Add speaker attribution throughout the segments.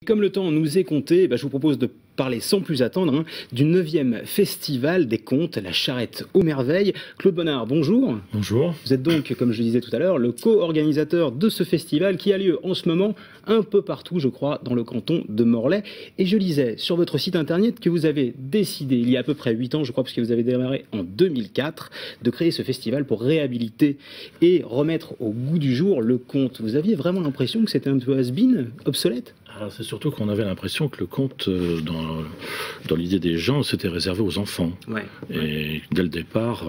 Speaker 1: Comme le temps nous est compté, je vous propose de parler sans plus attendre du 9e festival des contes, la Charrette aux Merveilles. Claude Bonnard, bonjour.
Speaker 2: Bonjour.
Speaker 1: Vous êtes donc, comme je le disais tout à l'heure, le co-organisateur de ce festival qui a lieu en ce moment un peu partout, je crois, dans le canton de Morlaix. Et je lisais sur votre site internet que vous avez décidé, il y a à peu près 8 ans, je crois, parce que vous avez démarré en 2004, de créer ce festival pour réhabiliter et remettre au goût du jour le conte. Vous aviez vraiment l'impression que c'était un peu has-been, obsolète ?
Speaker 2: C'est surtout qu'on avait l'impression que le conte, dans l'idée des gens, c'était réservé aux enfants.
Speaker 1: Ouais.
Speaker 2: Et dès le départ,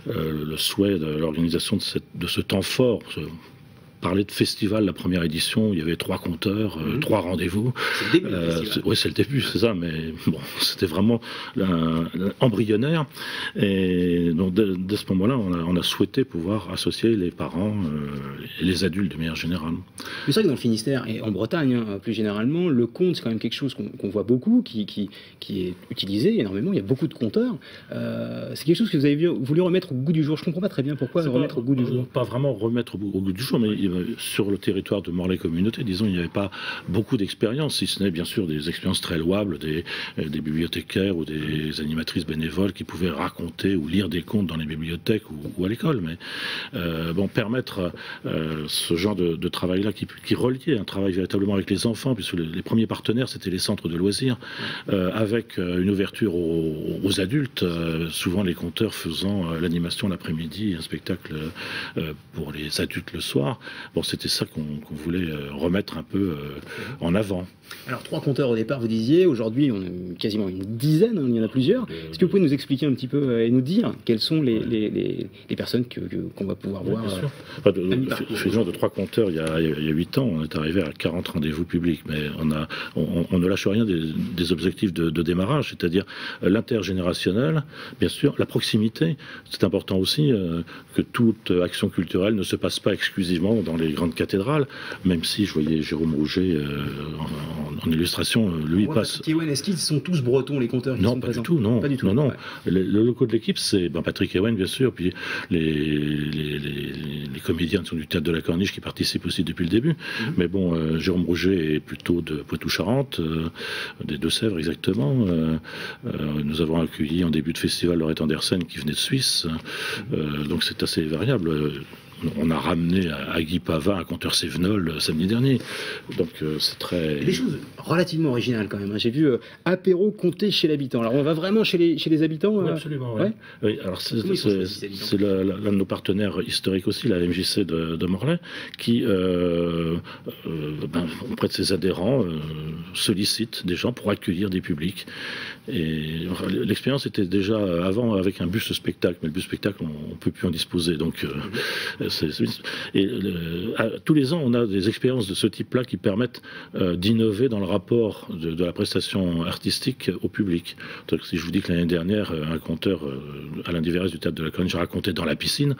Speaker 2: le souhait de l'organisation de ce temps fort, parler de festival, la première édition, il y avait 3 conteurs, 3 rendez-vous.
Speaker 1: C'est le début du festival.
Speaker 2: Oui, c'est le début, c'est ça, mais bon, c'était vraiment embryonnaire. Et donc, dès ce moment-là, on a souhaité pouvoir associer les parents et les adultes de manière générale.
Speaker 1: C'est vrai que dans le Finistère et en Bretagne, plus généralement, le conte, c'est quand même quelque chose qu'on voit beaucoup, qui est utilisé énormément. Il y a beaucoup de conteurs. C'est quelque chose que vous avez voulu remettre au goût du jour. Je ne comprends pas très bien pourquoi remettre au goût du jour.
Speaker 2: Pas vraiment remettre au goût du jour, mais sur le territoire de Morlaix Communauté, disons, il n'y avait pas beaucoup d'expériences, si ce n'est bien sûr des expériences très louables, des bibliothécaires ou des animatrices bénévoles qui pouvaient raconter ou lire des contes dans les bibliothèques ou à l'école. Mais permettre ce genre de travail-là qui reliait un travail véritablement avec les enfants, puisque les premiers partenaires, c'était les centres de loisirs, avec une ouverture aux adultes, souvent les conteurs faisant l'animation l'après-midi, un spectacle pour les adultes le soir. Bon, c'était ça qu'on voulait remettre un peu en avant.
Speaker 1: Alors, 3 conteurs au départ, vous disiez. Aujourd'hui, on est quasiment une dizaine, il y en a plusieurs. Est-ce que vous pouvez nous expliquer un petit peu et nous dire quelles sont les personnes qu'on va pouvoir voir?
Speaker 2: Bien sûr. Faisant de 3 conteurs il y a 8 ans, on est arrivé à 40 rendez-vous publics, mais on ne lâche rien des objectifs de démarrage, c'est-à-dire l'intergénérationnel, bien sûr, la proximité. C'est important aussi que toute action culturelle ne se passe pas exclusivement dans les grandes cathédrales, même si je voyais Jérôme Rouget en illustration, lui passe.
Speaker 1: Patrick Ewen, est-ce qu'ils sont tous bretons, les conteurs qui
Speaker 2: non,
Speaker 1: sont présents?
Speaker 2: Non, pas du tout. Non.
Speaker 1: Ouais.
Speaker 2: Le loco de l'équipe, c'est Patrick Ewen, bien sûr, puis les comédiens du Théâtre de la Corniche qui participent aussi depuis le début. Mais bon, Jérôme Rouget est plutôt de Poitou-Charentes, des Deux-Sèvres exactement. Nous avons accueilli en début de festival Laurette Andersen qui venait de Suisse. Donc c'est assez variable. On a ramené à Guy Pavin, un conteur Cévenol, samedi dernier. Donc c'est très...
Speaker 1: Des choses relativement originales quand même. J'ai vu apéro compté chez l'habitant. Alors on va vraiment chez les habitants
Speaker 2: Oui, absolument, oui. Oui, alors c'est l'un de nos partenaires historiques aussi, la MJC de Morlaix, qui, auprès de ses adhérents, sollicite des gens pour accueillir des publics. Et l'expérience était déjà avant avec un bus spectacle, mais le bus spectacle, on ne peut plus en disposer. Donc... tous les ans, on a des expériences de ce type-là qui permettent d'innover dans le rapport de la prestation artistique au public. Donc, si je vous dis que l'année dernière, un conteur, Alain Diverès du Théâtre de la Corniche, racontait dans la piscine,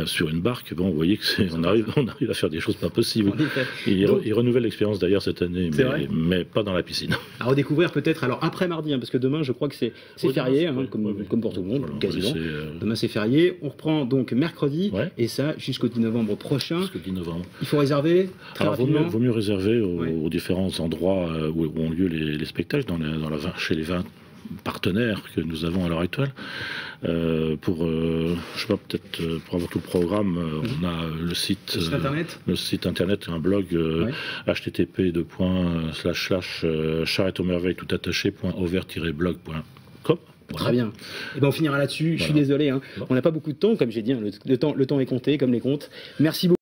Speaker 2: sur une barque, bon, vous voyez qu'on arrive à faire des choses pas possibles. Il renouvelle l'expérience d'ailleurs cette année, mais pas dans la piscine. À
Speaker 1: redécouvrir peut-être, alors après mardi, parce que demain, je crois que c'est férié, comme pour tout le monde, quasiment. Demain, c'est férié. On reprend donc mercredi, et ça, jusqu'au 10 novembre prochain.
Speaker 2: Jusqu'au 10 novembre.
Speaker 1: Il faut réserver très rapidement.
Speaker 2: Vaut mieux réserver aux différents endroits où ont lieu les spectacles, chez les 20 partenaires que nous avons à l'heure actuelle. Je sais pas, peut-être pour avoir tout le programme, on a le site internet, un blog http://charretteaumerveilles tout-attaché.over-blog.com.
Speaker 1: Très bien. Et on finira là-dessus. Je suis désolé. On n'a pas beaucoup de temps, comme j'ai dit. Le temps est compté, comme les comptes. Merci beaucoup.